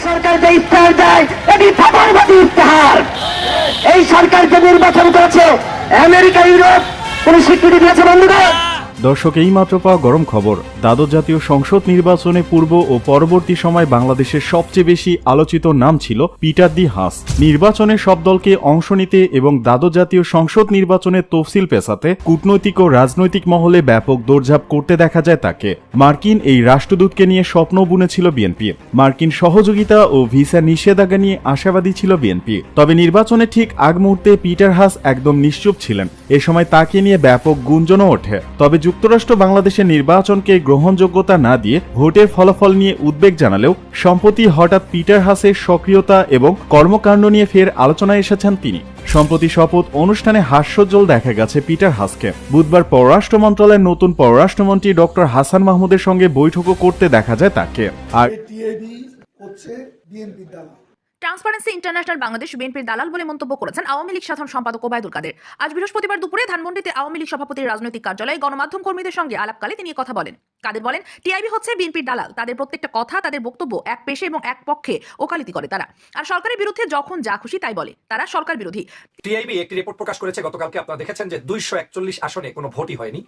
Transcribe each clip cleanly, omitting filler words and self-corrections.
সরকার যে ইস্তেহার দেয় এটি ফাঁপড়বাদী ইস্তেহার। এই সরকার যে নির্বাচন করেছে আমেরিকা ইউরোপ কোন স্বীকৃতি দিয়েছে বন্ধুগণ? দর্শক, এই মাত্র পাওয়া গরম খবর। দ্বাদশ জাতীয় সংসদ নির্বাচনে পূর্ব ও পরবর্তী সময় বাংলাদেশের সবচেয়ে বেশি আলোচিত নাম ছিল পিটার দি হাস। নির্বাচনে সব দলকে অংশ নিতে এবং দ্বাদশ জাতীয় সংসদ নির্বাচনের তফসিল পেছাতে কূটনৈতিক ও রাজনৈতিক মহলে ব্যাপক দৌড়ঝাঁপ করতে দেখা যায় তাকে। মার্কিন এই রাষ্ট্রদূতকে নিয়ে স্বপ্ন বুনেছিল বিএনপি। মার্কিন সহযোগিতা ও ভিসা নিষেধাজ্ঞা নিয়ে আশাবাদী ছিল বিএনপি। তবে নির্বাচনে ঠিক আগ মুহূর্তে পিটার হাস একদম নিশ্চুপ ছিলেন। এ সময় তাকে নিয়ে ব্যাপক গুঞ্জনও ওঠে। তবে যুক্তরাষ্ট্র বাংলাদেশের নির্বাচনকে গ্রহণযোগ্যতা না দিয়ে ভোটের ফলাফল নিয়ে উদ্বেগ জানালেও সম্প্রতি হঠাৎ পিটার হাসের সক্রিয়তা এবং কর্মকাণ্ড নিয়ে ফের আলোচনায় এসেছেন তিনি। সম্প্রতি শপথ অনুষ্ঠানে হাস্যোজ্জ্বল দেখা গেছে পিটার হাসকে। বুধবার পররাষ্ট্র মন্ত্রণালয়ের নতুন পররাষ্ট্রমন্ত্রী ডক্টর হাসান মাহমুদের সঙ্গে বৈঠকও করতে দেখা যায় তাকে। আর ট্রান্সপারেন্সি ইন্টারন্যাশনাল বাংলাদেশ বিএনপির দালাল বলে মন্তব্য করেছেন আওয়ামী লীগ সাধারণ সম্পাদক ওবায়দুল কাদের। আজ বৃহস্পতিবার দুপুরে ধানমন্ডিতে আওয়ামী লীগ সভাপতির রাজনৈতিক কার্যালয়ে গণমাধ্যম কর্মীদের সঙ্গে আলাপকালে তিনি কথা বলেন। কাদের বলেন, টিআইবি হচ্ছে বিএনপির দালাল। তাদের প্রত্যেকটা কথা, তাদের বক্তব্য এক পেশে এবং এক পক্ষে ওকালতি করে তারা, আর সরকারের বিরুদ্ধে যখন যা খুশি তাই বলে। তারা সরকার বিরোধী। টিআইবি একটি রিপোর্ট প্রকাশ করেছে গতকালকে। আপনারা দেখেছেন যে 241 আসনে কোনো ভোটই হয়নি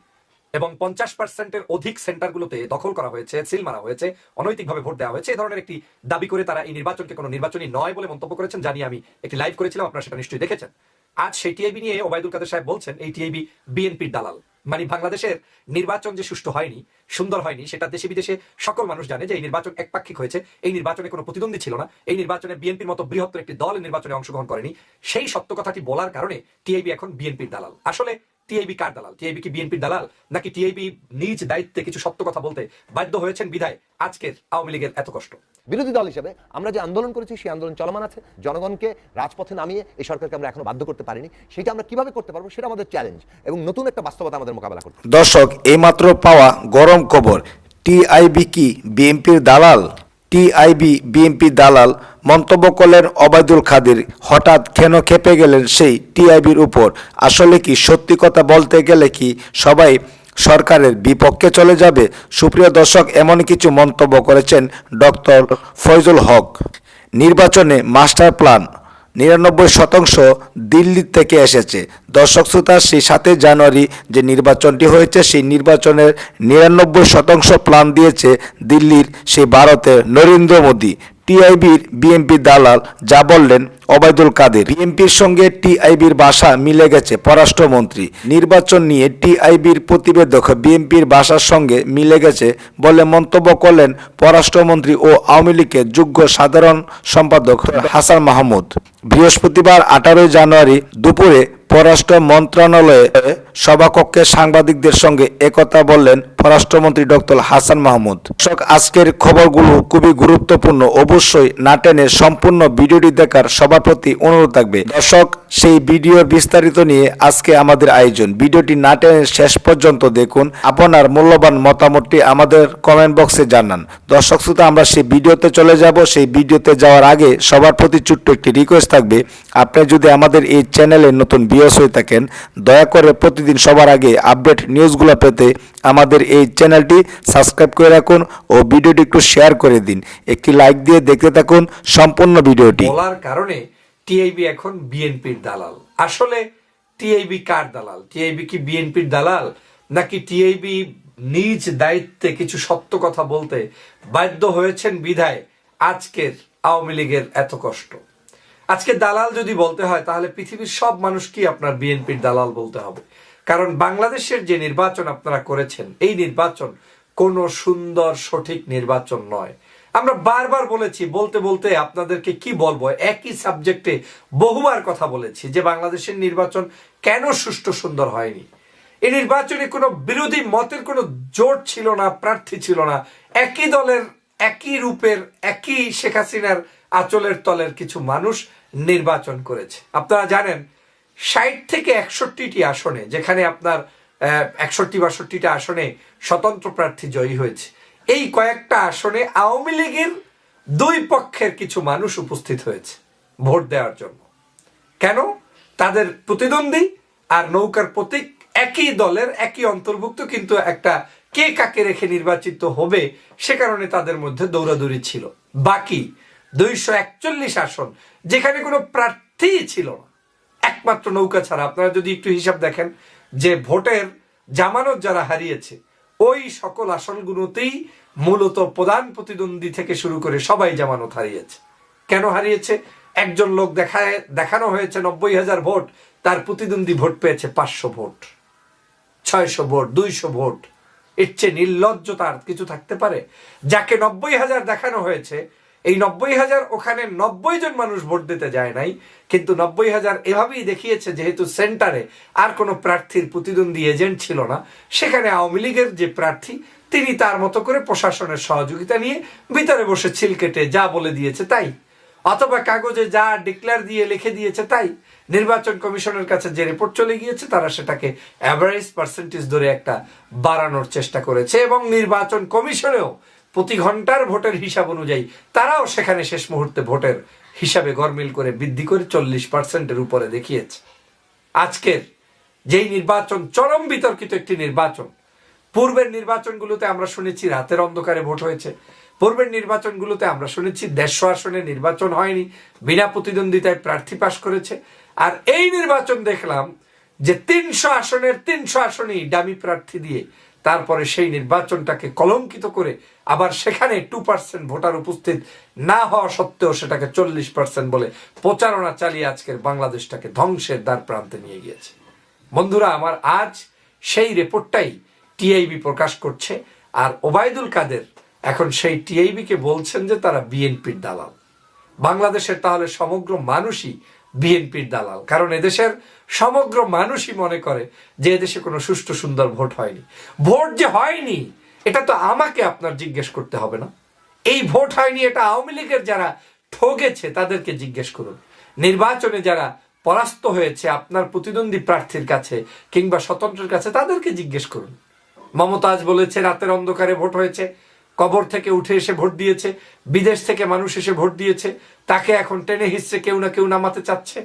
এবং 50%-এর অধিক সেন্টারগুলোতে দখল করা হয়েছে, সিল মারা হয়েছে, অনৈতিকভাবে ভোট দেওয়া হয়েছে। এই ধরনের একটি দাবি করে তারা এই নির্বাচনকে কোনো নির্বাচনী নয় বলে মন্তব্য করেছেন, জানিয়ে আমি একটি লাইভ করেছিলাম, আপনারা সেটা নিশ্চয়ই দেখেছেন। আজ সেই টিআইবি নিয়ে ওবায়দুল কাদের সাহেব বলছেন এই টিআইবি বিএনপির দালাল। মানে বাংলাদেশের নির্বাচন যে সুষ্ঠু হয়নি, সুন্দর হয়নি, সেটা দেশে বিদেশে সকল মানুষ জানে যে এই নির্বাচন একপাক্ষিক হয়েছে। এই নির্বাচনে কোনো প্রতিদ্বন্দ্বী ছিল না। এই নির্বাচনে বিএনপির মতো বৃহত্তর একটি দল নির্বাচনে অংশগ্রহণ করেনি। সেই সত্য কথাটি বলার কারণে টিআইবি এখন বিএনপির দালাল। আসলে টিআইবি কার দালাল? টিআইবি কি বিএনপির দালাল, নাকি টিআইবি নিজ দায়িত্বে কিছু সত্য কথা বলতে বাধ্য হয়েছেন বিধায় আজকের আওয়ামী লীগের এত কষ্ট? বিরোধী দল হিসেবে আমরা যে আন্দোলন করেছি সেই আন্দোলন চলমান আছে। জনগণকে রাজপথে নামিয়ে এই সরকারকে আমরা এখনো বাধ্য করতে পারিনি। সেটা আমরা কিভাবে করতে পারবো সেটা আমাদের চ্যালেঞ্জ এবং নতুন একটা বাস্তবতা আমাদের মোকাবেলা করতে। দর্শক, এইমাত্র পাওয়া গরম খবর। টিআইবি কি বিএনপির দালাল? টিআইবি বিএনপির দালাল মন্তব্য করলেন ওবায়দুল কাদের। হঠাৎ কেন খেপে গেলেন সেই টিআইবির উপর? আসলে কি সত্যি কথা বলতে গেলে কি সবাই সরকারের বিপক্ষে চলে যাবে? সুপ্রিয় দর্শক, এমন কিছু মন্তব্য করেছেন ডক্টর ফয়জুল হক। নির্বাচনে মাস্টার প্ল্যান 99% দিল্লি থেকে এসেছে। দর্শক শ্রোতা, সেই 7 জানুয়ারি যে নির্বাচনটি হয়েছে সেই নির্বাচনের 99% প্ল্যান দিয়েছে দিল্লির সেই ভারতের নরেন্দ্র মোদী। টিআইবির বিএনপির দালাল যা বললেন ওবায়দুল কাদের। বিএনপির সঙ্গে টিআইবির ভাষা মিলে গেছে পররাষ্ট্রমন্ত্রী। নির্বাচন নিয়ে টিআইবির প্রতিবেদক বিএনপির ভাষার সঙ্গে মিলে গেছে বলে মন্তব্য করলেন পররাষ্ট্রমন্ত্রী ও আওয়ামী লীগের যুগ্ম সাধারণ সম্পাদক হাসান মাহমুদ। বৃহস্পতিবার 18 জানুয়ারি দুপুরে পররাষ্ট্র মন্ত্রণালয়ে সভাকক্ষে সাংবাদিকদের সঙ্গে একথা বললেন পররাষ্ট্রমন্ত্রী ডক্টর হাসান মাহমুদ। দর্শক, আজকের খবরগুলো খুবই গুরুত্বপূর্ণ। অবশ্যই না টেনে সম্পূর্ণ ভিডিওটি দেখার সবার প্রতি অনুরোধ থাকবে। দর্শক, সেই ভিডিওর বিস্তারিত নিয়ে আজকে আমাদের আয়োজন। ভিডিওটি না টেনে শেষ পর্যন্ত দেখুন। আপনার মূল্যবান মতামতটি আমাদের কমেন্ট বক্সে জানান। দর্শক শ্রোতা, আমরা সেই ভিডিওতে চলে যাব। সেই ভিডিওতে যাওয়ার আগে সবার প্রতি ছোট্ট একটি রিকোয়েস্ট থাকবে, আপনি যদি আমাদের এই চ্যানেলে নতুন ভিউয়ার্স হয়ে থাকেন, দয়া করে প্রতিদিন সবার আগে আপডেট নিউজগুলো পেতে আমাদের এই চ্যানেলটি সাবস্ক্রাইব করে রাখুন ও ভিডিওটি একটু শেয়ার করে দিন। একটি লাইক দিয়ে দেখতে থাকুন সম্পূর্ণ ভিডিওটি। বলার কারণে টিআইবি এখন বিএনপির দালাল। আসলে টিআইবি কার দালাল? টিআইবি কি বিএনপির দালাল, নাকি টিআইবি নিজ দায়িত্বে কিছু সত্য কথা বলতে বাধ্য হয়েছেন বিধায় আজকের আওয়ামী লীগের এত কষ্ট? আজকে দালাল যদি বলতে হয় তাহলে পৃথিবীর সব মানুষ কি আপনার বিএনপির দালাল বলতে হবে? কারণ বাংলাদেশের যে নির্বাচন আপনারা করেছেন, এই নির্বাচন কোনো সুন্দর সঠিক নির্বাচন নয়। আমরা বারবার বলেছি, বলতে বলতে আপনাদেরকে কি বলবো, একই সাবজেক্টে বহুবার কথা বলেছি যে বাংলাদেশের নির্বাচন কেন সুষ্ঠু সুন্দর হয়নি। এই নির্বাচনে কোনো বিরোধী মতের কোনো জোট ছিল না, প্রার্থী ছিল না। একই দলের, একই রূপের, একই শেখ হাসিনার আঁচলের তলের কিছু মানুষ নির্বাচন করেছে। আপনারা জানেন 60 থেকে 61টি আসনে, যেখানে আপনার 61-62টা আসনে স্বতন্ত্র প্রার্থী জয়ী হয়েছে, এই কয়েকটা আসনে আওয়ামী লীগের 2 পক্ষের কিছু মানুষ উপস্থিত হয়েছে ভোট দেওয়ার জন্য। কেন? তাদের প্রতিদ্বন্দ্বী আর নৌকার প্রতীক একই দলের, একই অন্তর্ভুক্ত, কিন্তু একটা কে কাকে রেখে নির্বাচিত হবে সে কারণে তাদের মধ্যে দৌড়াদৌড়ি ছিল। বাকি 241 আসন, যেখানে কোনো প্রার্থী ছিল না, একমাত্র নৌকা ছাড়া। আপনারা যদি একটু হিসাব দেখেন যে ভোটের জামানত যারা হারিয়েছে ওই সকল আসনগুলোতেই মূলত প্রধান প্রতিদ্বন্দ্বী থেকে শুরু করে সবাই জামানত হারিয়েছে। কেন হারিয়েছে? একজন লোক দেখানো হয়েছে 90,000 ভোট, তার প্রতিদ্বন্দ্বী ভোট পেয়েছে 500 ভোট, 600 ভোট, 200 ভোট। এর চেয়ে নির্লজ্জতা আর কিছু থাকতে পারে? যাকে 90,000 দেখানো হয়েছে, এই 90,000 ওখানে 90 জন মানুষ ভোট দিতে যায় নাই, কিন্তু 90,000 এভাবেই দেখিয়েছে যেহেতু সেন্টারে আর কোনো প্রার্থীর প্রতিদ্বন্দ্বী এজেন্ট ছিল না, সেখানে আওয়ামী লীগের যে প্রার্থী তিনি তার মতো করে প্রশাসনের সহযোগিতা নিয়ে ভিতরে বসে ছিল কেটে যা বলে দিয়েছে তাই, অথবা কাগজে যা ডিক্লেয়ার দিয়ে লিখে দিয়েছে তাই। নির্বাচন কমিশনের কাছে যে রিপোর্ট চলে গিয়েছে তারা সেটাকে অ্যাভারেজ পার্সেন্টেজ ধরে একটা বাড়ানোর চেষ্টা করেছে, এবং নির্বাচন কমিশনেও প্রতি ঘন্টার ভোটের হিসাব অনুযায়ী তারাও সেখানে শেষ মুহূর্তে ভোটের হিসাবে গরমিল করে বৃদ্ধি করে 40%-এর উপরে দেখিয়েছে। আজকের যেই নির্বাচন চরম বিতর্কিত একটি নির্বাচন, পূর্বের নির্বাচনগুলোতে আমরা শুনেছি রাতের অন্ধকারে ভোট হয়েছে, পূর্বের নির্বাচনগুলোতে আমরা শুনেছি 150 আসনে নির্বাচন হয়নি, বিনা প্রতিদ্বন্দ্বিতায় প্রার্থী পাশ করেছে। আর এই নির্বাচন দেখলাম যে 300 আসনের 300 আসনেই ডামি প্রার্থী দিয়ে তারপরে সেই নির্বাচনটাকে কলঙ্কিত করে আবার সেখানে 2% ভোটার উপস্থিত না হওয়া সত্ত্বেও সেটাকে 40% বলে প্রচারণা চালিয়ে আজকের বাংলাদেশটাকে ধ্বংসের দ্বার প্রান্তে নিয়ে গিয়েছে। বন্ধুরা আমার, আজ সেই রিপোর্টটাই টিআইবি প্রকাশ করছে, আর ওবায়দুল কাদের এখন সেই টিআইবি কে বলছেন যে তারা বিএনপির দালাল। বাংলাদেশের তাহলে সমগ্র মানুষই বিএনপির দালাল, কারণ এদেশের সমগ্র মানুষই মনে করে যে এদেশে কোনো সুষ্ঠু সুন্দর ভোট হয়নি। ভোট যে হয়নি এটা তো আমাকে আপনার জিজ্ঞেস করতে হবে না, এই ভোট হয়নি এটা আওয়ামী লীগের যারা ঠগেছে তাদেরকে জিজ্ঞেস করুন। নির্বাচনে যারা পরাস্ত হয়েছে আপনার প্রতিদ্বন্দ্বী প্রার্থীর কাছে কিংবা স্বতন্ত্রের কাছে তাদেরকে জিজ্ঞেস করুন। মমতাজ বলেছে রাতের অন্ধকারে ভোট হয়েছে, কবর থেকে উঠে এসে ভোট দিয়েছে, বিদেশ থেকে মানুষ এসে ভোট দিয়েছে, তাকে এখন টেনে হিসছে কেউ না কেউ নামাতে চাচ্ছে।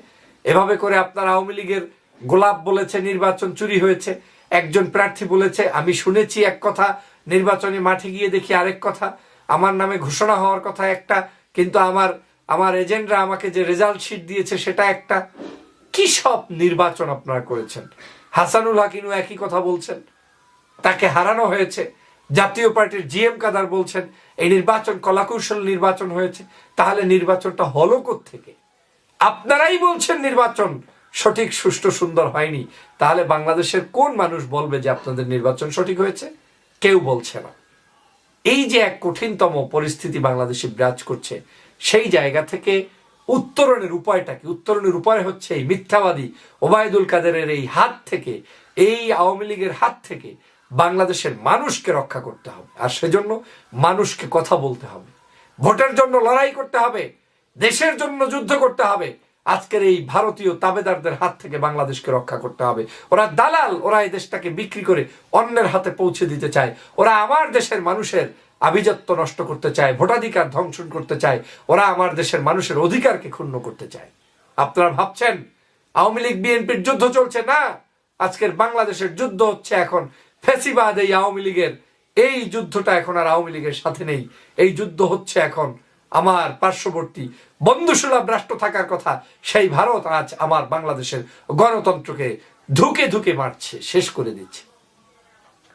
এভাবে করে আপনার আওয়ামী লীগের গোলাপ বলেছে নির্বাচন চুরি হয়েছে, একজন প্রার্থী বলেছে আমি শুনেছি এক কথা, নির্বাচনে মাঠে গিয়ে দেখি আরেক কথা, আমার নামে ঘোষণা হওয়ার কথা একটা, কিন্তু আমার এজেন্টরা আমাকে যে রেজাল্ট শিট দিয়েছে সেটা একটা। কি সব নির্বাচন আপনারা করেছেন। হাসানুল হাকিমও একই কথা বলছেন, তাকে হারানো হয়েছে। জাতীয় পার্টির জিএম কাদার বলছেন এই নির্বাচন কলাকৌশল নির্বাচন হয়েছে। তাহলে নির্বাচনটা হলো কোত্থেকে? আপনারাই বলছেন নির্বাচন সঠিক সুষ্ঠু সুন্দর হয়নি, তাহলে বাংলাদেশের কোন মানুষ বলবে যে আপনাদের নির্বাচন সঠিক হয়েছে? কেউ বলছে না। এই যে এক কঠিনতম পরিস্থিতি বাংলাদেশে বিরাজ করছে, সেই জায়গা থেকে উত্তরণের উপায়টা কি? উত্তরণের উপায় হচ্ছে এই মিথ্যাবাদী ওবায়দুল কাদেরের এই হাত থেকে, এই আওয়ামী লীগের হাত থেকে বাংলাদেশের মানুষকে রক্ষা করতে হবে। আর সেজন্য মানুষকে কথা বলতে হবে, ভোটের জন্য লড়াই করতে হবে, দেশের জন্য যুদ্ধ করতে হবে। আজকের এই ভারতীয় তাবেদারদের হাত থেকে বাংলাদেশকে রক্ষা করতে হবে। ওরা দালাল, ওরা এই দেশটাকে বিক্রি করে অন্যের হাতে পৌঁছে দিতে চায়। ওরা আমার দেশের মানুষের আভিজাত্য নষ্ট করতে চায়, ভোটাধিকার ধ্বংসন করতে চায়, ওরা আমার দেশের মানুষের অধিকারকে ক্ষুণ্ণ করতে চায়। আপনারা ভাবছেন আওয়ামী লীগ বিএনপির যুদ্ধ চলছে? না, আজকের বাংলাদেশের যুদ্ধ হচ্ছে এখন ফ্যাসিবাদ এই আওয়ামী লীগের। এই যুদ্ধটা এখন আর আওয়ামী লীগের সাথে নেই, এই যুদ্ধ হচ্ছে এখন আমার পার্শ্ববর্তী বন্ধুসুলভ রাষ্ট্র থাকার কথা সেই ভারত আজ আমার বাংলাদেশের গণতন্ত্রকে ধুকে ধুকে মারছে, শেষ করে দিচ্ছে।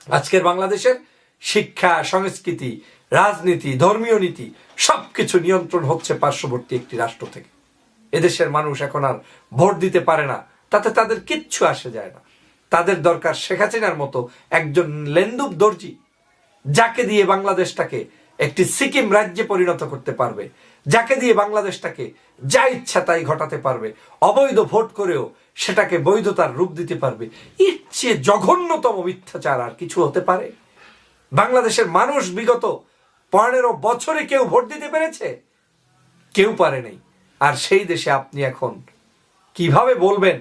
আজকের বাংলাদেশের শিক্ষা, সংস্কৃতি, রাজনীতি, ধর্মীয় নীতি সবকিছু নিয়ন্ত্রণ হচ্ছে পার্শ্ববর্তী একটি রাষ্ট্র থেকে। এদেশের মানুষ এখন আর ভোট দিতে পারে না, তাতে তাদের কিচ্ছু আসে যায় না। তাদের দরকার শেখ হাসিনার মতো একজন লেন্দুব দর্জি, যাকে দিয়ে বাংলাদেশটাকে একটি সিকিম রাজ্যে পরিণত করতে পারবে, যাকে দিয়ে বাংলাদেশটাকে যা ইচ্ছা তাই ঘটাতে পারবে, অবৈধ ভোট করেও সেটাকে বৈধতার রূপ দিতে পারবে। এর চেয়ে জঘন্যতম মিথ্যাচার আর কিছু হতে পারে? বাংলাদেশের মানুষ বিগত 15 বছরে কেউ ভোট দিতে পেরেছে? কেউ পারে নাই। আর সেই দেশে আপনি এখন কিভাবে বলবেন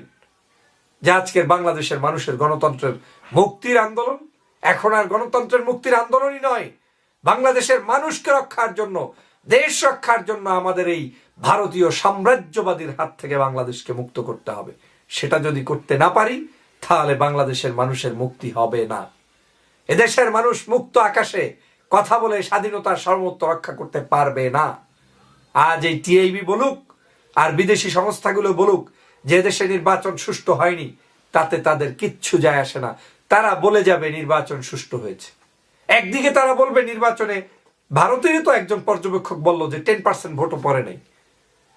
যে আজকের বাংলাদেশের মানুষের গণতন্ত্রের মুক্তির আন্দোলন এখন আর গণতন্ত্রের মুক্তির আন্দোলনই নয়, বাংলাদেশের মানুষকে রক্ষার জন্য, দেশ রক্ষার জন্য আমাদের এই ভারতীয় সাম্রাজ্যবাদীর হাত থেকে বাংলাদেশকে মুক্ত করতে হবে। সেটা যদি করতে না পারি তাহলে বাংলাদেশের মানুষের মুক্তি হবে না। এদেশের মানুষ মুক্ত আকাশে কথা বলে স্বাধীনতার সার্বভৌমত্ব রক্ষা করতে পারবে না। আজ এই টিআইবি বলুক আর বিদেশি সংস্থাগুলো বলুক যে দেশে নির্বাচন সুষ্ঠু হয়নি, তাতে তাদের কিচ্ছু যায় আসে না। তারা বলে যাবে নির্বাচন সুষ্ঠু হয়েছে। একদিকে তারা বলবে নির্বাচনে ভারতেরই তো একজন পর্যবেক্ষক বলল যে 10% ভোটও পড়ে নাই,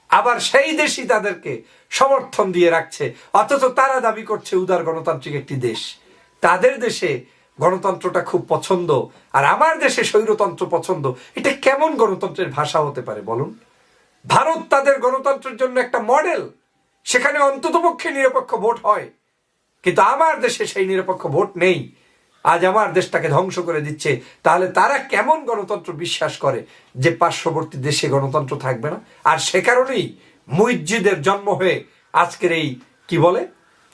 আবার সেই দেশই তাদেরকে সমর্থন দিয়ে রাখছে, অথচ তারা দাবি করছে উদার গণতান্ত্রিক একটি দেশ। তাদের দেশে গণতন্ত্রটা খুব পছন্দ আর আমার দেশে স্বৈরতন্ত্র পছন্দ। এটা কেমন গণতন্ত্রের ভাষা হতে পারে বলুন? ভারত তাদের গণতন্ত্রের জন্য একটা মডেল, সেখানে অন্ততপক্ষে নিরপেক্ষ ভোট হয়, কিন্তু আমার দেশে সেই নিরপেক্ষ ভোট নেই। আজ আমার দেশটাকে ধ্বংস করে দিচ্ছে। তাহলে তারা কেমন গণতন্ত্র বিশ্বাস করে যে পার্শ্ববর্তী দেশে গণতন্ত্র থাকবে না? আর সে কারণেই মুইজ্জিদের জন্ম হয়ে আজকের এই কি বলে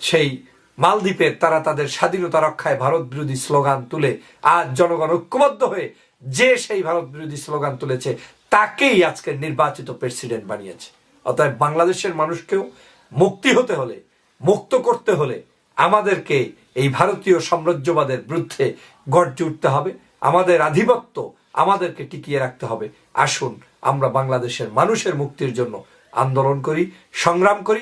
সেই মালদ্বীপের তারা তাদের স্বাধীনতা রক্ষায় ভারত বিরোধী স্লোগান তুলে আজ জনগণ ঐক্যবদ্ধ হয়ে যে সেই ভারত বিরোধী স্লোগান তুলেছে তাকেই আজকের নির্বাচিত প্রেসিডেন্ট বানিয়েছে। অতএব বাংলাদেশের মানুষকেও মুক্তি হতে হলে, মুক্ত করতে হলে আমাদেরকে এই ভারতীয় সাম্রাজ্যবাদের বিরুদ্ধে গর্জে উঠতে হবে। আমাদের আধিপত্য আমাদেরকে টিকিয়ে রাখতে হবে। আসুন আমরা বাংলাদেশের মানুষের মুক্তির জন্য আন্দোলন করি, সংগ্রাম করি।